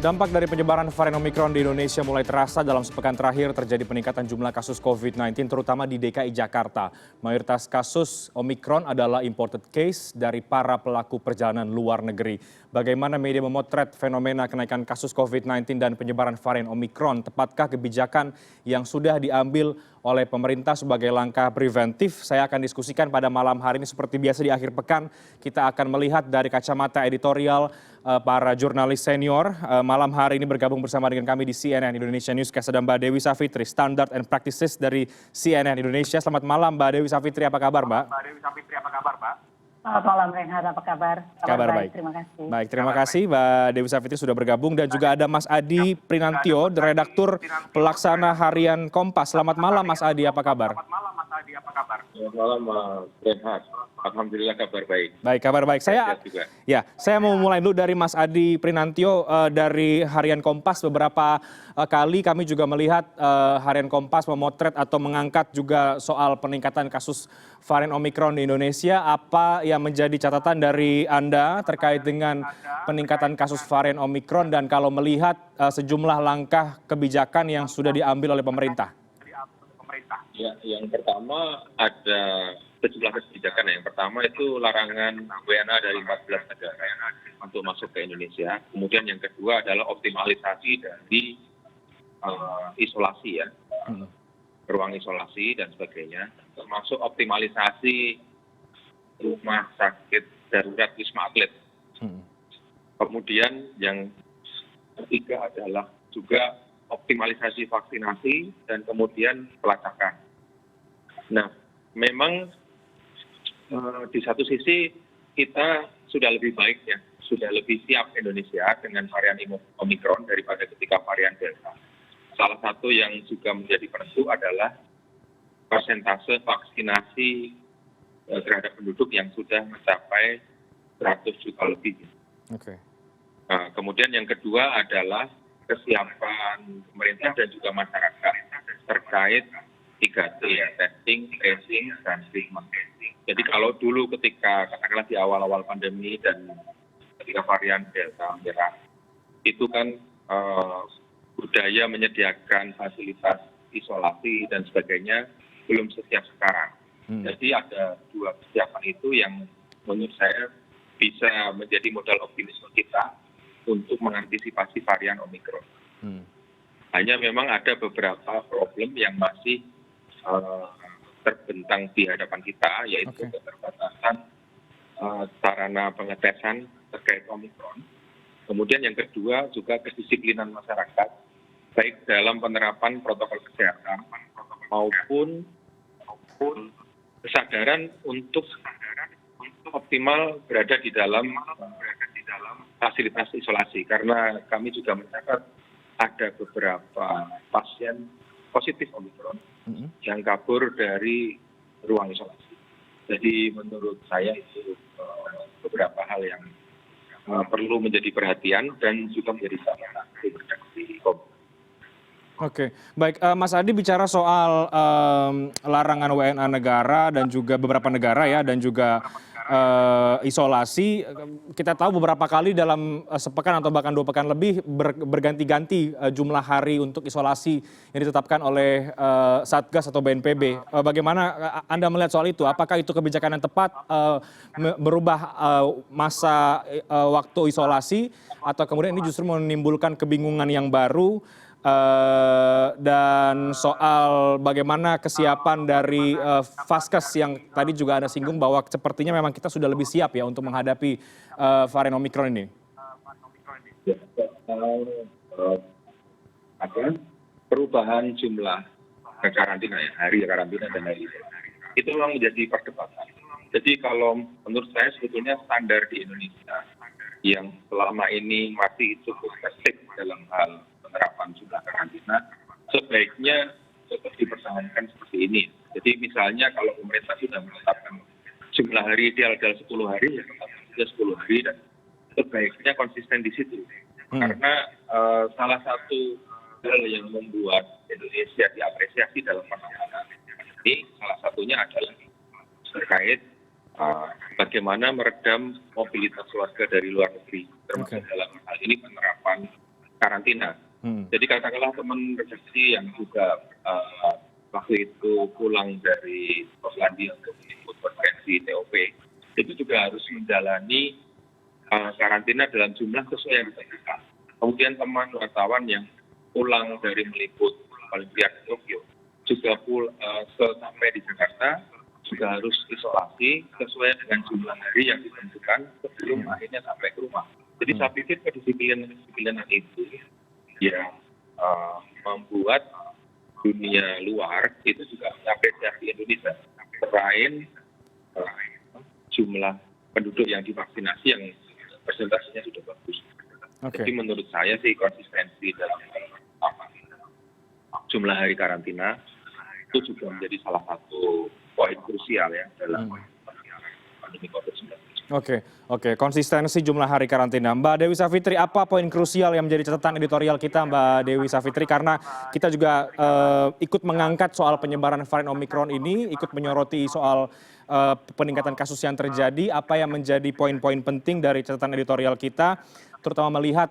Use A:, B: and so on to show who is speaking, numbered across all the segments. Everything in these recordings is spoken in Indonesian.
A: Dampak dari penyebaran varian Omikron di Indonesia mulai terasa. Dalam sepekan terakhir terjadi peningkatan jumlah kasus COVID-19 terutama di DKI Jakarta. Mayoritas kasus Omikron adalah imported case dari para pelaku perjalanan luar negeri. Bagaimana media memotret fenomena kenaikan kasus COVID-19 dan penyebaran varian Omikron? Tepatkah kebijakan yang sudah diambil oleh pemerintah sebagai langkah preventif? Saya akan diskusikan pada malam hari ini. Seperti biasa di akhir pekan kita akan melihat dari kacamata editorial para jurnalis senior. Malam hari ini bergabung bersama dengan kami di CNN Indonesia Newscast ada Mbak Dewi Savitri, Standard and Practices dari CNN Indonesia. Selamat malam Mbak Dewi Savitri, apa kabar Mbak?
B: Selamat malam Renhard, apa kabar?
A: Kabar baik.
B: Terima kasih.
A: Baik, terima kasih Mbak Dewi Savitri sudah bergabung dan juga ada Mas Adi Prinantio, redaktur pelaksana harian Kompas. Selamat malam Mas Adi, apa kabar?
C: Selamat malam Mas Renhard. Alhamdulillah kabar baik.
A: Baik, kabar baik. Saya mau mulai dulu dari Mas Adi Prinantio dari Harian Kompas. Beberapa kali kami juga melihat Harian Kompas memotret atau mengangkat juga soal peningkatan kasus varian Omikron di Indonesia. Apa yang menjadi catatan dari Anda terkait dengan peningkatan kasus varian Omikron dan kalau melihat sejumlah langkah kebijakan yang sudah diambil oleh pemerintah?
C: Ya, yang pertama ada sejumlah kebijakan. Yang pertama itu larangan WNA dari 14 negara untuk masuk ke Indonesia. Kemudian yang kedua adalah optimalisasi dari isolasi ya, ruang isolasi dan sebagainya, termasuk optimalisasi rumah sakit darurat Wisma Atlet. Kemudian yang ketiga adalah juga optimalisasi vaksinasi dan kemudian pelacakan. Nah, memang di satu sisi kita sudah lebih baik ya, sudah lebih siap Indonesia dengan varian Omikron daripada ketika varian Delta. Salah satu yang juga menjadi penentu adalah persentase vaksinasi terhadap penduduk yang sudah mencapai 100 juta lebih.
A: Oke.
C: Nah, kemudian yang kedua adalah kesiapan pemerintah dan juga masyarakat terkait 3T ya, testing, tracing, dan treatment. Jadi kalau dulu ketika katakanlah di awal-awal pandemi dan ketika varian Delta menyerang, itu kan budaya menyediakan fasilitas isolasi dan sebagainya belum sesiap sekarang. Jadi ada dua kesiapan itu yang menurut saya bisa menjadi modal optimisme kita untuk mengantisipasi varian Omikron. Hanya memang ada beberapa problem yang masih terbentang di hadapan kita, yaitu keterbatasan sarana pengetesan terkait Omikron. Kemudian yang kedua juga kedisiplinan masyarakat, baik dalam penerapan protokol kesehatan maupun kesadaran untuk optimal berada di dalam fasilitas isolasi. Karena kami juga mencatat ada beberapa pasien positif Omikron yang kabur dari ruang isolasi. Jadi menurut saya itu beberapa hal yang perlu menjadi perhatian dan juga menjadi catatan di Kompas.
A: Oke, baik. Mas Adi bicara soal larangan WNA negara dan juga beberapa negara ya, dan juga isolasi. Kita tahu beberapa kali dalam sepekan atau bahkan 2 pekan lebih berganti-ganti jumlah hari untuk isolasi yang ditetapkan oleh Satgas atau BNPB. Bagaimana Anda melihat soal itu? Apakah itu kebijakan yang tepat merubah masa waktu isolasi atau kemudian ini justru menimbulkan kebingungan yang baru? Dan soal bagaimana kesiapan dari Vaskes yang tadi juga Anda singgung bahwa sepertinya memang kita sudah lebih siap ya untuk menghadapi varian Omikron ini.
C: Ada perubahan jumlah karantina ya, hari karantina dan hari itu memang menjadi perdebatan. Jadi kalau menurut saya sebetulnya standar di Indonesia yang selama ini masih cukup restriktif dalam hal penerapan jumlah karantina, sebaiknya tetap dipertahankan seperti ini. Jadi misalnya kalau pemerintah sudah menetapkan jumlah hari ideal adalah 10 hari, ya tetap saja 10 hari dan sebaiknya konsisten di situ. Karena salah satu hal yang membuat Indonesia diapresiasi dalam penanganan ini, salah satunya adalah terkait bagaimana meredam mobilitas warga dari luar negeri, termasuk dalam hal ini penerapan karantina. Jadi katakanlah teman redaksi yang juga waktu itu pulang dari Polandia untuk meliput konferensi TOP, itu juga harus menjalani karantina dalam jumlah sesuai yang ditentukan. Kemudian teman wartawan yang pulang dari meliput Olimpiade Tokyo juga sampai di Jakarta juga harus isolasi sesuai dengan jumlah hari yang ditentukan sebelum akhirnya sampai ke rumah. Jadi saya pikir kedisiplinan itu yang membuat dunia luar itu juga mengapresiasi Indonesia selain jumlah penduduk yang divaksinasi yang presentasinya sudah bagus. Jadi menurut saya sih konsistensi dalam jumlah hari karantina itu juga menjadi salah satu poin krusial ya dalam pandemi COVID-19.
A: Oke, konsistensi jumlah hari karantina. Mbak Dewi Savitri, apa poin krusial yang menjadi catatan editorial kita, Mbak Dewi Savitri? Karena kita juga ikut mengangkat soal penyebaran varian Omikron ini, ikut menyoroti soal peningkatan kasus yang terjadi. Apa yang menjadi poin-poin penting dari catatan editorial kita, terutama melihat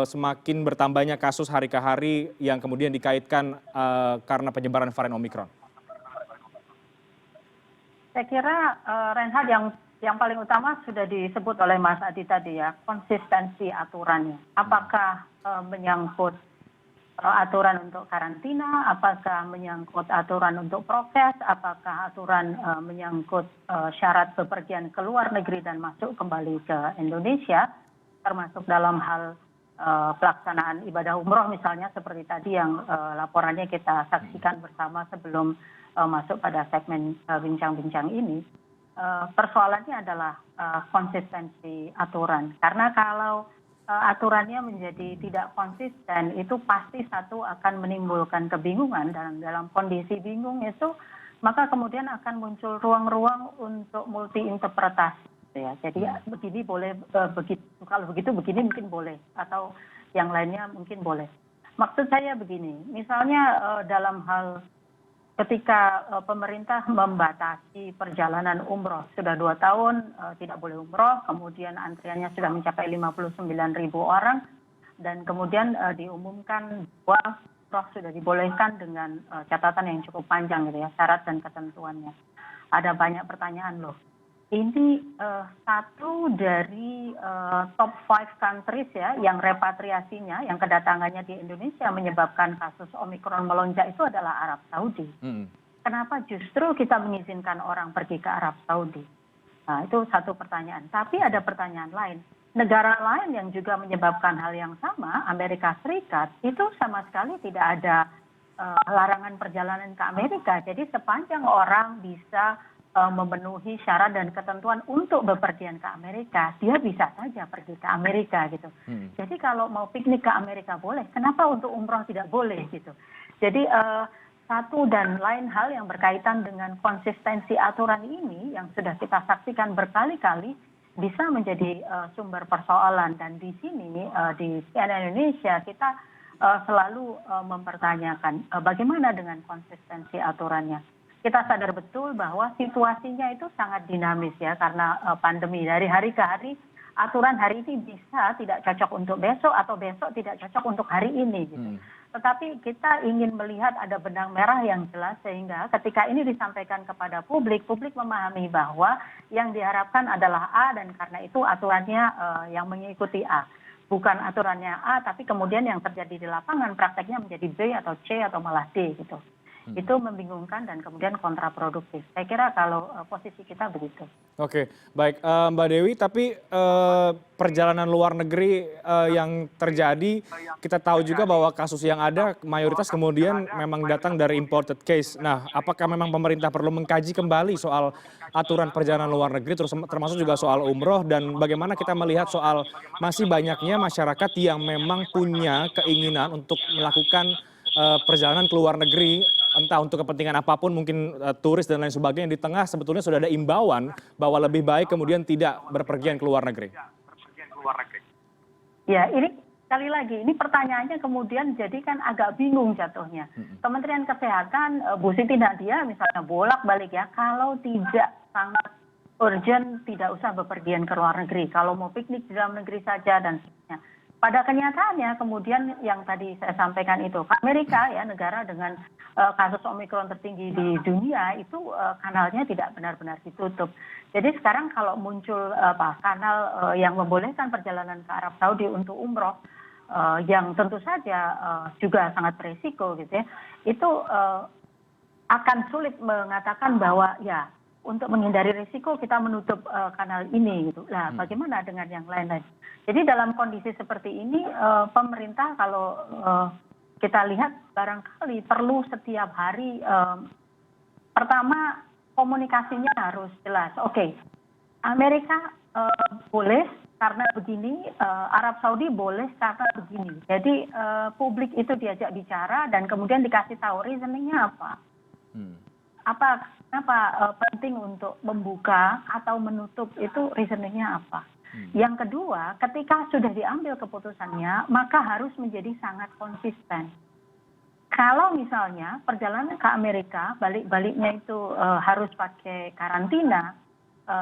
A: semakin bertambahnya kasus hari ke hari yang kemudian dikaitkan karena penyebaran varian Omikron?
B: Saya kira Reinhard yang paling utama sudah disebut oleh Mas Adi tadi ya, konsistensi aturannya. Apakah menyangkut aturan untuk karantina, apakah menyangkut aturan untuk prokes, apakah aturan menyangkut syarat bepergian ke luar negeri dan masuk kembali ke Indonesia, termasuk dalam hal pelaksanaan ibadah umroh misalnya seperti tadi yang laporannya kita saksikan bersama sebelum masuk pada segmen bincang-bincang ini. Persoalannya adalah konsistensi aturan. Karena kalau aturannya menjadi tidak konsisten, itu pasti satu akan menimbulkan kebingungan. Dan dalam kondisi bingung itu, maka kemudian akan muncul ruang-ruang untuk multi interpretasi. Ya. Jadi begini boleh, begitu, kalau begitu begini mungkin boleh, atau yang lainnya mungkin boleh. Maksud saya begini, misalnya dalam hal ketika pemerintah membatasi perjalanan umroh, sudah 2 tahun tidak boleh umroh, kemudian antriannya sudah mencapai 59.000 orang, dan kemudian diumumkan bahwa umroh sudah dibolehkan dengan catatan yang cukup panjang gitu ya, syarat dan ketentuannya. Ada banyak pertanyaan loh. Ini satu dari top 5 countries ya yang repatriasinya, yang kedatangannya di Indonesia menyebabkan kasus Omikron melonjak itu adalah Arab Saudi. Kenapa justru kita mengizinkan orang pergi ke Arab Saudi? Nah, itu satu pertanyaan. Tapi ada pertanyaan lain. Negara lain yang juga menyebabkan hal yang sama, Amerika Serikat, itu sama sekali tidak ada larangan perjalanan ke Amerika. Jadi sepanjang orang bisa memenuhi syarat dan ketentuan untuk bepergian ke Amerika, dia bisa saja pergi ke Amerika gitu. Jadi kalau mau piknik ke Amerika boleh, kenapa untuk umroh tidak boleh gitu? Jadi satu dan lain hal yang berkaitan dengan konsistensi aturan ini yang sudah kita saksikan berkali-kali bisa menjadi sumber persoalan. Dan di sini di CNN Indonesia kita selalu mempertanyakan bagaimana dengan konsistensi aturannya. Kita sadar betul bahwa situasinya itu sangat dinamis ya, karena pandemi dari hari ke hari, aturan hari ini bisa tidak cocok untuk besok atau besok tidak cocok untuk hari ini gitu. Tetapi kita ingin melihat ada benang merah yang jelas sehingga ketika ini disampaikan kepada publik, publik memahami bahwa yang diharapkan adalah A dan karena itu aturannya yang mengikuti A. Bukan aturannya A, tapi kemudian yang terjadi di lapangan prakteknya menjadi B atau C atau malah D gitu. Itu membingungkan dan kemudian kontraproduktif. Saya kira kalau posisi kita begitu.
A: Oke, baik Mbak Dewi, tapi perjalanan luar negeri yang terjadi, kita tahu juga bahwa kasus yang ada mayoritas kemudian memang datang dari imported case. Nah, apakah memang pemerintah perlu mengkaji kembali soal aturan perjalanan luar negeri, termasuk juga soal umroh, dan bagaimana kita melihat soal masih banyaknya masyarakat yang memang punya keinginan untuk melakukan perjalanan ke luar negeri, entah untuk kepentingan apapun, mungkin turis dan lain sebagainya. Di tengah sebetulnya sudah ada imbauan bahwa lebih baik kemudian tidak berpergian ke luar negeri.
B: Ya, ini sekali lagi, ini pertanyaannya kemudian jadi kan agak bingung jatuhnya. Kementerian Kesehatan, Bu Siti Nadia misalnya bolak-balik ya, kalau tidak sangat urgent tidak usah bepergian ke luar negeri. Kalau mau piknik di dalam negeri saja dan sebagainya. pada kenyataannya kemudian yang tadi saya sampaikan itu, Amerika ya negara dengan kasus Omikron tertinggi di dunia itu kanalnya tidak benar-benar ditutup. Jadi sekarang kalau muncul kanal yang membolehkan perjalanan ke Arab Saudi untuk umroh, yang tentu saja juga sangat beresiko gitu ya, itu akan sulit mengatakan bahwa ya untuk menghindari risiko kita menutup kanal ini gitu. Nah, bagaimana dengan yang lain-lain? Jadi dalam kondisi seperti ini pemerintah kalau kita lihat barangkali perlu setiap hari pertama komunikasinya harus jelas. Oke, Amerika boleh karena begini, Arab Saudi boleh karena begini. Jadi publik itu diajak bicara dan kemudian dikasih tahu reasoningnya apa. Kenapa penting untuk membuka atau menutup itu reasoningnya apa. Yang kedua, ketika sudah diambil keputusannya, maka harus menjadi sangat konsisten. Kalau misalnya perjalanan ke Amerika, balik-baliknya itu harus pakai karantina,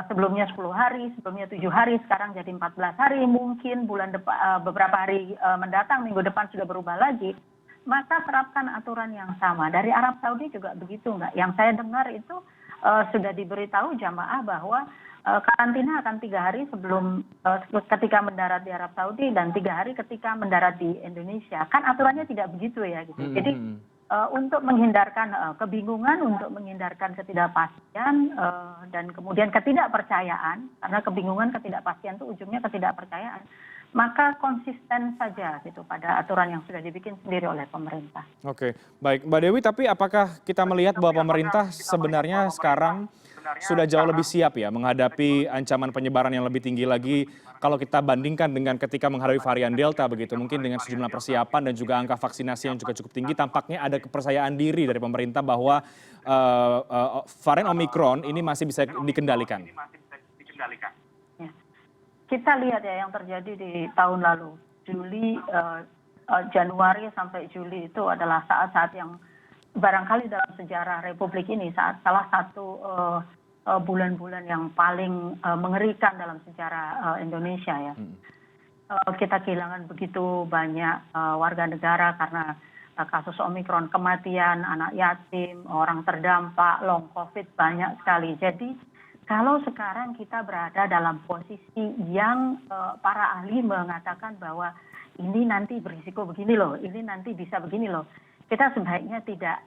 B: sebelumnya 10 hari, sebelumnya 7 hari, sekarang jadi 14 hari, mungkin bulan depan, beberapa hari mendatang, minggu depan sudah berubah lagi, maka terapkan aturan yang sama. Dari Arab Saudi juga begitu enggak? Yang saya dengar itu sudah diberitahu jamaah bahwa karantina akan 3 hari sebelum ketika mendarat di Arab Saudi dan 3 hari ketika mendarat di Indonesia. Kan aturannya tidak begitu ya gitu. Jadi untuk menghindarkan kebingungan, untuk menghindarkan ketidakpastian dan kemudian ketidakpercayaan, karena kebingungan, ketidakpastian itu ujungnya ketidakpercayaan, maka konsisten saja gitu pada aturan yang sudah dibikin sendiri oleh pemerintah.
A: Oke, baik Mbak Dewi, tapi apakah kita melihat bahwa pemerintah sebenarnya sekarang sudah jauh lebih siap ya menghadapi ancaman penyebaran yang lebih tinggi lagi kalau kita bandingkan dengan ketika menghadapi varian Delta begitu, mungkin dengan sejumlah persiapan dan juga angka vaksinasi yang juga cukup tinggi, tampaknya ada kepercayaan diri dari pemerintah bahwa varian Omikron ini masih bisa dikendalikan.
B: Ya. Kita lihat ya yang terjadi di tahun lalu, Juli, Januari sampai Juli itu adalah saat-saat yang barangkali dalam sejarah Republik ini salah satu bulan-bulan yang paling mengerikan dalam sejarah Indonesia ya. Kita kehilangan begitu banyak warga negara karena kasus Omikron, kematian, anak yatim, orang terdampak, long COVID banyak sekali. Jadi kalau sekarang kita berada dalam posisi yang para ahli mengatakan bahwa ini nanti berisiko begini loh, ini nanti bisa begini loh. Kita sebaiknya tidak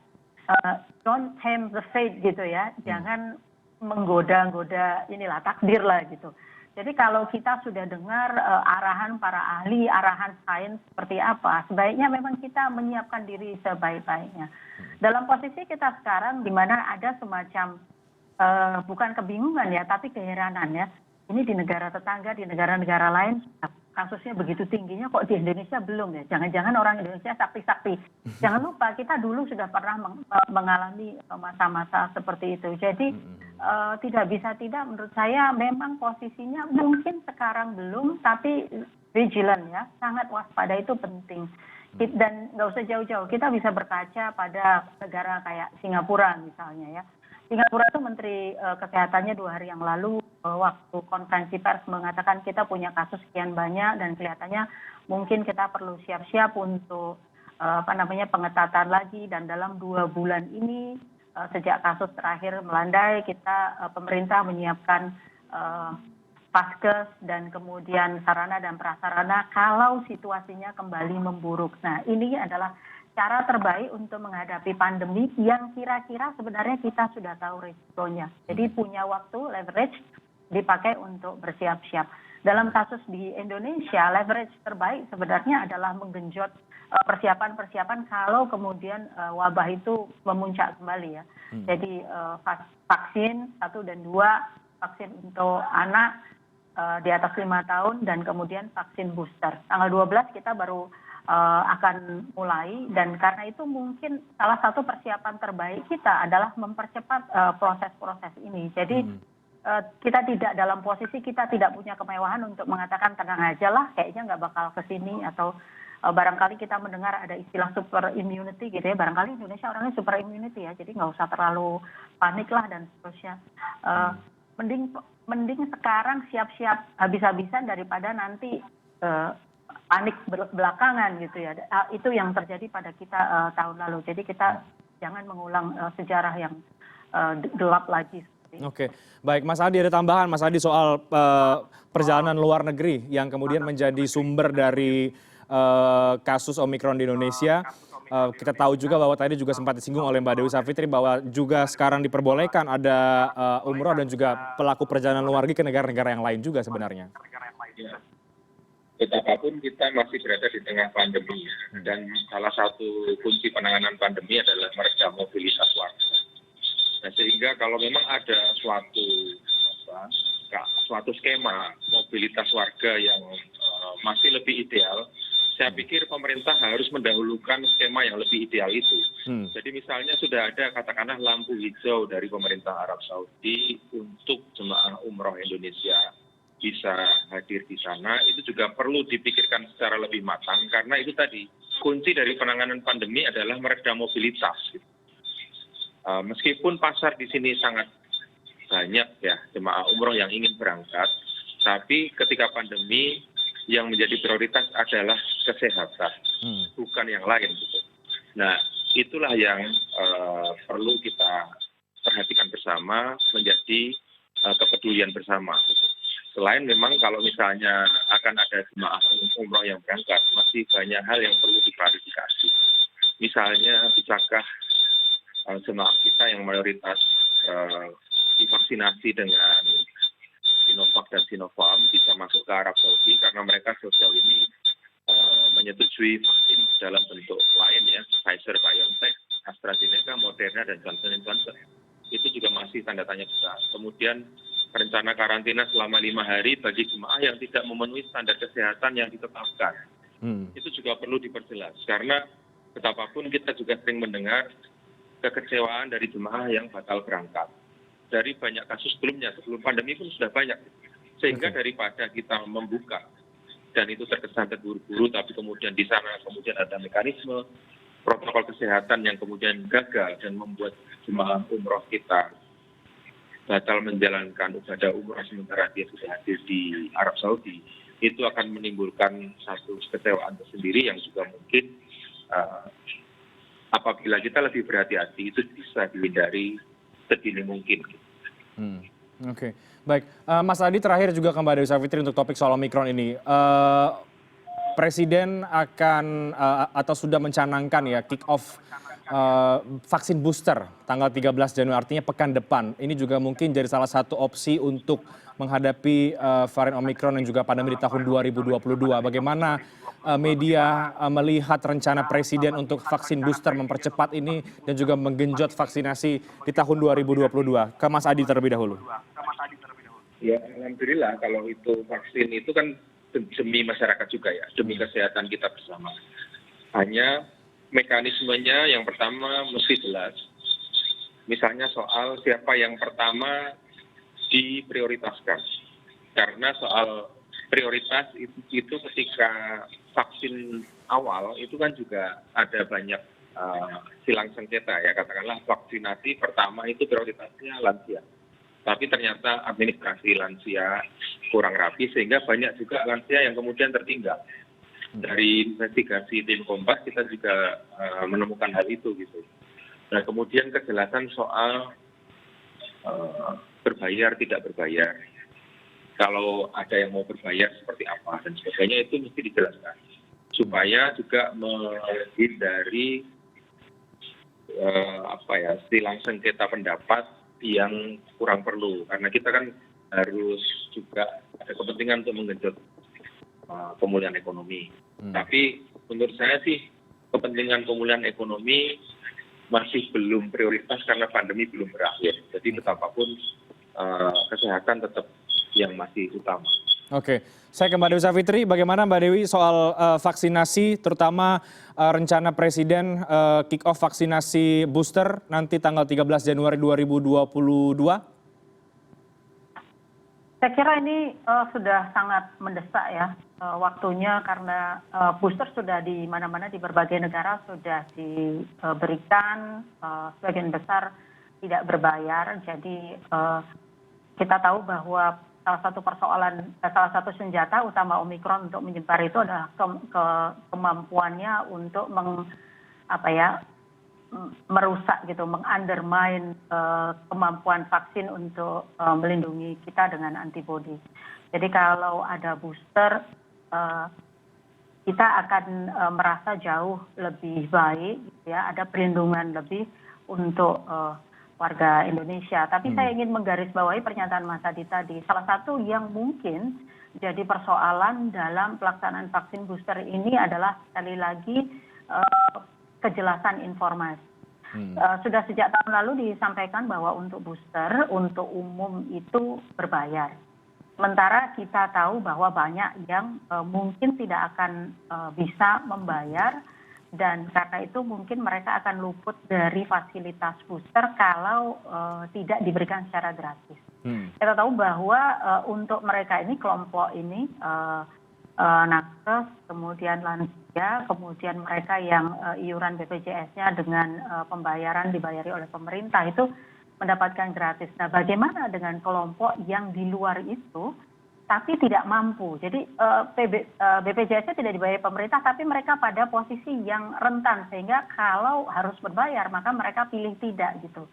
B: don't tempt the fate gitu ya, jangan menggoda-goda inilah takdir lah gitu. Jadi kalau kita sudah dengar arahan para ahli, arahan sains seperti apa, sebaiknya memang kita menyiapkan diri sebaik-baiknya. Dalam posisi kita sekarang di mana ada semacam bukan kebingungan ya, tapi keheranan ya. Ini di negara tetangga, di negara-negara lain kasusnya begitu tingginya, kok di Indonesia belum ya? Jangan-jangan orang Indonesia sakti-sakti. Jangan lupa kita dulu sudah pernah mengalami masa-masa seperti itu. Jadi tidak bisa tidak menurut saya memang posisinya mungkin sekarang belum, tapi vigilant ya, sangat waspada itu penting. Dan nggak usah jauh-jauh, kita bisa berkaca pada negara kayak Singapura misalnya ya. Singapura itu Menteri Kesehatannya 2 hari yang lalu waktu konferensi pers mengatakan kita punya kasus sekian banyak dan kelihatannya mungkin kita perlu siap-siap untuk pengetatan lagi, dan dalam 2 bulan ini sejak kasus terakhir melandai kita pemerintah menyiapkan paskes dan kemudian sarana dan prasarana kalau situasinya kembali memburuk. Nah, ini adalah cara terbaik untuk menghadapi pandemi yang kira-kira sebenarnya kita sudah tahu risikonya. Jadi punya waktu, leverage dipakai untuk bersiap-siap. Dalam kasus di Indonesia, leverage terbaik sebenarnya adalah menggenjot persiapan-persiapan kalau kemudian wabah itu memuncak kembali ya. Jadi vaksin 1 dan 2, vaksin untuk anak di atas 5 tahun dan kemudian vaksin booster. Tanggal 12 kita baru akan mulai, dan karena itu mungkin salah satu persiapan terbaik kita adalah mempercepat proses-proses ini. Jadi kita tidak dalam posisi kita tidak punya kemewahan untuk mengatakan tenang aja lah, kayaknya nggak bakal kesini, atau barangkali kita mendengar ada istilah super immunity gitu ya, barangkali Indonesia orangnya super immunity ya, jadi nggak usah terlalu panik lah dan seterusnya. Mending sekarang siap-siap habis-habisan daripada nanti panik belakangan gitu ya. Itu yang terjadi pada kita tahun lalu. Jadi kita jangan mengulang sejarah yang gelap lagi.
A: Oke, baik Mas Adi, ada tambahan Mas Adi soal perjalanan luar negeri yang kemudian menjadi sumber dari kasus Omikron di Indonesia. Kita tahu juga bahwa tadi juga sempat disinggung oleh Mbak Dewi Savitri bahwa juga sekarang diperbolehkan ada umroh dan juga pelaku perjalanan luar negeri ke negara-negara yang lain juga sebenarnya.
C: Ya. Betapapun kita masih berada di tengah pandemi, dan salah satu kunci penanganan pandemi adalah meredam mobilitas warga. Nah, sehingga kalau memang ada suatu skema mobilitas warga yang masih lebih ideal, saya pikir pemerintah harus mendahulukan skema yang lebih ideal itu. Jadi misalnya sudah ada katakanlah lampu hijau dari pemerintah Arab Saudi untuk jemaah umroh Indonesia bisa hadir di sana, itu juga perlu dipikirkan secara lebih matang, karena itu tadi kunci dari penanganan pandemi adalah meredam mobilitas. Meskipun pasar di sini sangat banyak ya jemaah umroh yang ingin berangkat, tapi ketika pandemi yang menjadi prioritas adalah kesehatan, bukan yang lain. Nah, itulah yang perlu kita perhatikan bersama, menjadi kepedulian bersama. Selain memang kalau misalnya akan ada jemaah umroh yang berangkat, masih banyak hal yang perlu diklarifikasi. Misalnya, bisakah jemaah kita yang mayoritas divaksinasi dengan Sinovac dan Sinopharm bisa masuk ke Arab Saudi, karena mereka sejauh ini menyetujui vaksin dalam bentuk lain ya, Pfizer, BioNTech, AstraZeneca, Moderna, dan Johnson & Johnson. Itu juga masih tanda tanya besar. Kemudian rencana karantina selama 5 hari bagi jemaah yang tidak memenuhi standar kesehatan yang ditetapkan. Itu juga perlu diperjelas, karena betapapun kita juga sering mendengar kekecewaan dari jemaah yang batal berangkat. Dari banyak kasus sebelumnya, sebelum pandemi pun sudah banyak. Sehingga daripada kita membuka, dan itu terkesan terburu-buru, tapi kemudian di sana kemudian ada mekanisme protokol kesehatan yang kemudian gagal dan membuat jemaah umroh kita batal menjalankan ibadah umroh sementara dia sudah hadir di Arab Saudi, itu akan menimbulkan satu kekecewaan tersendiri yang juga mungkin apabila kita lebih berhati-hati itu bisa dihindari sedini mungkin.
A: Oke, baik. Mas Adi, terakhir juga ke Mbak Dewi Savitri untuk topik soal Omikron ini. Presiden akan atau sudah mencanangkan ya kick off vaksin booster tanggal 13 Januari, artinya pekan depan. Ini juga mungkin jadi salah satu opsi untuk menghadapi varian Omikron dan juga pandemi di tahun 2022. Bagaimana media melihat rencana Presiden untuk vaksin booster mempercepat ini dan juga menggenjot vaksinasi di tahun 2022? Ke Mas Adi terlebih dahulu.
C: Ya, alhamdulillah kalau itu vaksin itu kan demi masyarakat juga ya, demi kesehatan kita bersama. Hanya mekanismenya yang pertama mesti jelas. Misalnya soal siapa yang pertama diprioritaskan. Karena soal prioritas itu ketika vaksin awal itu kan juga ada banyak silang sengketa ya, katakanlah vaksinasi pertama itu prioritasnya lansia. Tapi ternyata administrasi lansia kurang rapi sehingga banyak juga lansia yang kemudian tertinggal. Dari investigasi tim Kompas kita juga menemukan hal itu gitu. Nah, kemudian kejelasan soal berbayar tidak berbayar. Kalau ada yang mau berbayar seperti apa dan sebagainya itu mesti dijelaskan supaya juga menghindari silang sengketa pendapat yang kurang perlu, karena kita kan harus juga ada kepentingan untuk menggenjot pemulihan ekonomi. Tapi menurut saya sih kepentingan pemulihan ekonomi masih belum prioritas karena pandemi belum berakhir. Jadi betapapun kesehatan tetap yang masih utama.
A: Oke, saya ke Mbak Dewi Savitri. Bagaimana Mbak Dewi soal vaksinasi, terutama rencana Presiden kick off vaksinasi booster nanti tanggal 13 Januari 2022?
B: Saya kira ini sudah sangat mendesak ya waktunya, karena booster sudah di mana-mana di berbagai negara sudah diberikan, sebagian besar tidak berbayar. Jadi kita tahu bahwa salah satu persoalan, salah satu senjata utama Omikron untuk menyebar itu adalah kemampuannya untuk merusak gitu, mengundermine kemampuan vaksin untuk melindungi kita dengan antibodi. Jadi kalau ada booster, kita akan merasa jauh lebih baik, gitu ya, ada perlindungan lebih untuk warga Indonesia. Tapi saya ingin menggarisbawahi pernyataan Mas Adi tadi. Salah satu yang mungkin jadi persoalan dalam pelaksanaan vaksin booster ini adalah sekali lagi kejelasan informasi. Sudah sejak tahun lalu disampaikan bahwa untuk booster, untuk umum itu berbayar. Sementara kita tahu bahwa banyak yang mungkin tidak akan bisa membayar, dan karena itu mungkin mereka akan luput dari fasilitas booster kalau tidak diberikan secara gratis. Kita tahu bahwa untuk mereka ini, kelompok ini, nakes, kemudian lansia, kemudian mereka yang iuran BPJS-nya dengan pembayaran dibayari oleh pemerintah itu mendapatkan gratis. Nah, bagaimana dengan kelompok yang di luar itu tapi tidak mampu? Jadi BPJS-nya tidak dibayar pemerintah, tapi mereka pada posisi yang rentan, sehingga kalau harus berbayar maka mereka pilih tidak gitu.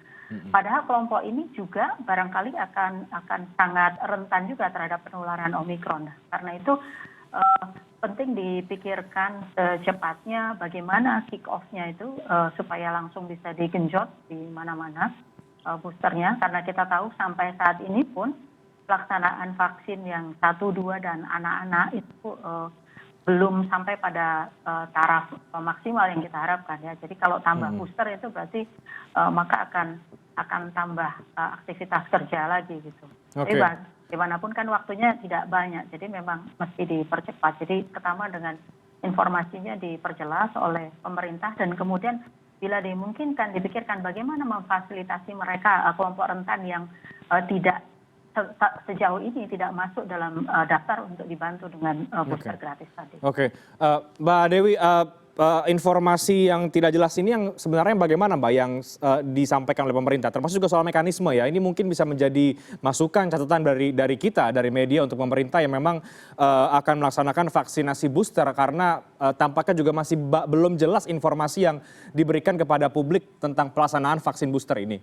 B: Padahal kelompok ini juga barangkali akan sangat rentan juga terhadap penularan Omikron. Karena itu penting dipikirkan secepatnya bagaimana kick off-nya itu supaya langsung bisa digenjot di mana-mana boosternya, karena kita tahu sampai saat ini pun pelaksanaan vaksin yang 1, 2, dan anak-anak itu belum sampai pada taraf maksimal yang kita harapkan ya. Jadi kalau tambah booster itu berarti maka akan tambah aktivitas kerja lagi gitu. Jadi bagaimanapun kan waktunya tidak banyak, jadi memang mesti dipercepat. Jadi pertama dengan informasinya diperjelas oleh pemerintah, dan kemudian bila dimungkinkan dipikirkan bagaimana memfasilitasi mereka, kelompok rentan yang tidak sejauh ini tidak masuk dalam daftar untuk dibantu dengan booster gratis tadi.
A: Oke, Mbak Dewi, informasi yang tidak jelas ini yang sebenarnya bagaimana Mbak yang disampaikan oleh pemerintah, termasuk juga soal mekanisme ya, ini mungkin bisa menjadi masukan catatan dari kita, dari media untuk pemerintah yang memang akan melaksanakan vaksinasi booster, karena tampaknya juga masih belum jelas informasi yang diberikan kepada publik tentang pelaksanaan vaksin booster ini.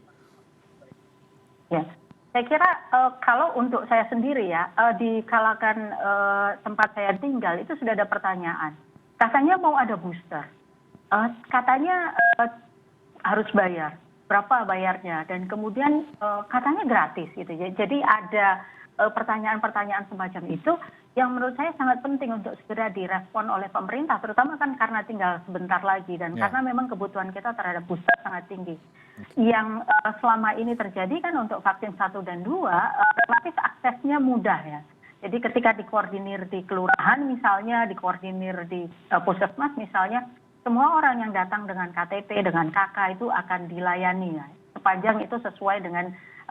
B: Ya. Saya kira kalau untuk saya sendiri ya, di kalangan tempat saya tinggal itu sudah ada pertanyaan. Katanya mau ada booster, katanya harus bayar, berapa bayarnya, dan kemudian katanya gratis gitu ya. Jadi ada pertanyaan-pertanyaan semacam itu yang menurut saya sangat penting untuk segera direspon oleh pemerintah, terutama kan karena tinggal sebentar lagi dan karena memang kebutuhan kita terhadap booster sangat tinggi. Yang selama ini terjadi kan untuk vaksin 1 dan 2 relatif aksesnya mudah ya. Jadi ketika dikoordinir di kelurahan misalnya, dikoordinir di puskesmas misalnya, semua orang yang datang dengan KTP, dengan KK itu akan dilayani ya, sepanjang itu sesuai dengan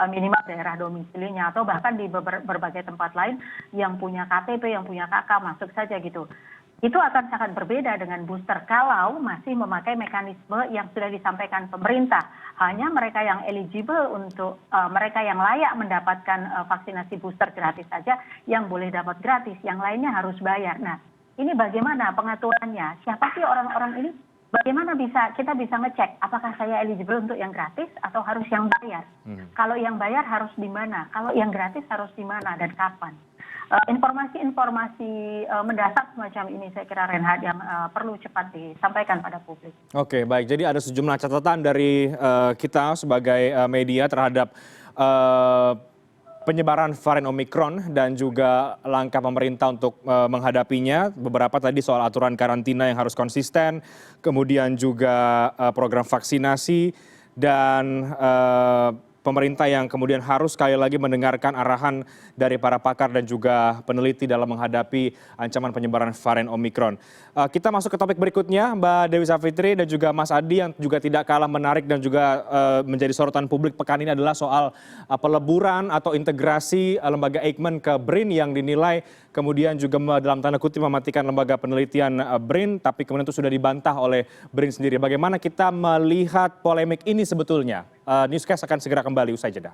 B: minimal daerah domisilinya, atau bahkan di berbagai tempat lain yang punya KTP, yang punya KK masuk saja gitu. Itu akan sangat berbeda dengan booster kalau masih memakai mekanisme yang sudah disampaikan pemerintah. Hanya mereka yang eligible untuk mereka yang layak mendapatkan vaksinasi booster gratis saja yang boleh dapat gratis, yang lainnya harus bayar. Nah, ini bagaimana pengaturannya? Siapa sih orang-orang ini? Bagaimana kita bisa ngecek apakah saya eligible untuk yang gratis atau harus yang bayar? Kalau yang bayar harus di mana? Kalau yang gratis harus di mana dan kapan? Informasi-informasi mendasar semacam ini saya kira Reinhard yang perlu cepat disampaikan pada publik.
A: Oke, baik. Jadi ada sejumlah catatan dari kita sebagai media terhadap penyebaran varian Omikron dan juga langkah pemerintah untuk menghadapinya. Beberapa tadi soal aturan karantina yang harus konsisten, kemudian juga program vaksinasi, dan pemerintah yang kemudian harus sekali lagi mendengarkan arahan dari para pakar dan juga peneliti dalam menghadapi ancaman penyebaran varian Omikron. Kita masuk ke topik berikutnya, Mbak Dewi Savitri dan juga Mas Adi, yang juga tidak kalah menarik dan juga menjadi sorotan publik pekan ini adalah soal peleburan atau integrasi lembaga Eijkman ke BRIN yang dinilai kemudian juga dalam tanda kutip mematikan lembaga penelitian BRIN, tapi kemudian itu sudah dibantah oleh BRIN sendiri. Bagaimana kita melihat polemik ini sebetulnya? Newscast akan segera kembali usai jeda.